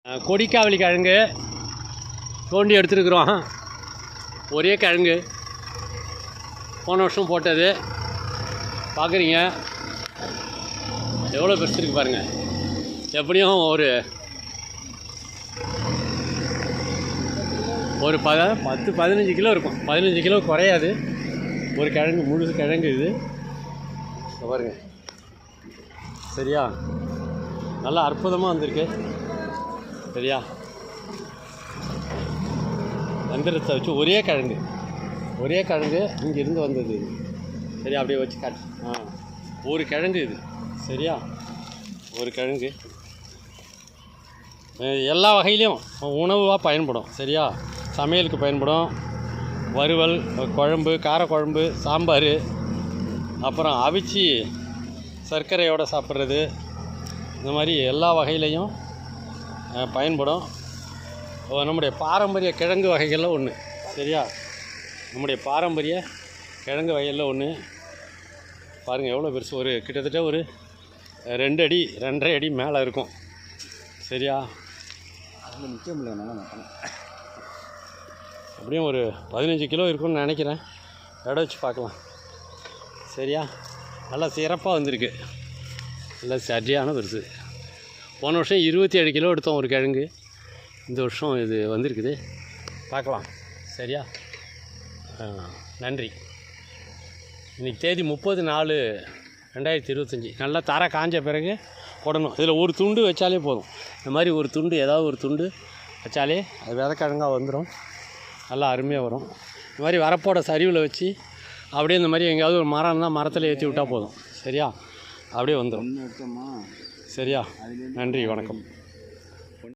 கொடிக்காவலி கிழங்கு தோண்டி எடுத்துருக்குறோம். ஒரே கிழங்கு போன வருஷம் போட்டது. பார்க்குறீங்க எவ்வளோ பெருசு இருக்குது பாருங்கள். எப்படியும் ஒரு 10-15 கிலோ இருக்கும். 15 கிலோ குறையாது. ஒரு கிழங்கு முழுசு கிழங்கு இது பாருங்கள். சரியா, நல்லா அற்புதமாக வந்திருக்கு. சரியா, மந்திரத்தை வச்சு ஒரே கிழங்கு இங்கேருந்து வந்தது இது. சரியா, அப்படியே வச்சு காட்டு. ஒரு கிழங்கு இது. சரியா, ஒரு கிழங்கு எல்லா வகையிலையும் உணவாக பயன்படும். சரியா, சமையலுக்கு பயன்படும். வறுவல், குழம்பு, காரக்குழம்பு, சாம்பார், அப்புறம் அவிச்சி சர்க்கரையோடு சாப்பிட்றது, இந்த மாதிரி எல்லா வகையிலையும் பயன்படும். நம்முடைய பாரம்பரிய கிழங்கு வகைகளில் ஒன்று. சரியா, நம்முடைய பாரம்பரிய கிழங்கு வகைகளில் ஒன்று. பாருங்கள் எவ்வளோ பெருசு. ஒரு கிட்டத்தட்ட ஒரு 2 அடி 2.5 அடி மேலே இருக்கும். சரியா, அது நிற்க முடியல. அப்படியும் ஒரு 15 கிலோ இருக்கும்னு நினைக்கிறேன். எடை வச்சு பார்க்கலாம். சரியா, நல்லா சிறப்பாக வந்திருக்கு. நல்லா சரியான பெருசு. போன வருஷம் 27 கிலோ எடுத்தோம் ஒரு கிழங்கு. இந்த வருஷம் இது வந்திருக்குது. பார்க்கலாம். சரியா, நன்றி. இன்றைக்கி தேதி 30/4/2025. நல்லா தர காஞ்ச பிறகு போடணும். இதில் ஒரு துண்டு வச்சாலே போதும். இந்த மாதிரி ஒரு துண்டு, ஏதாவது ஒரு துண்டு வச்சாலே அது விதக்கிழங்காக வந்துடும். நல்லா அருமையாக வரும். இந்த மாதிரி வரப்போட சரிவில் வச்சு அப்படியே இந்த மாதிரி எங்கேயாவது ஒரு மரம் இருந்தால் மரத்தில் ஏற்றி விட்டால் போதும். சரியா, அப்படியே வந்துடும். சரியா, நன்றி, வணக்கம்.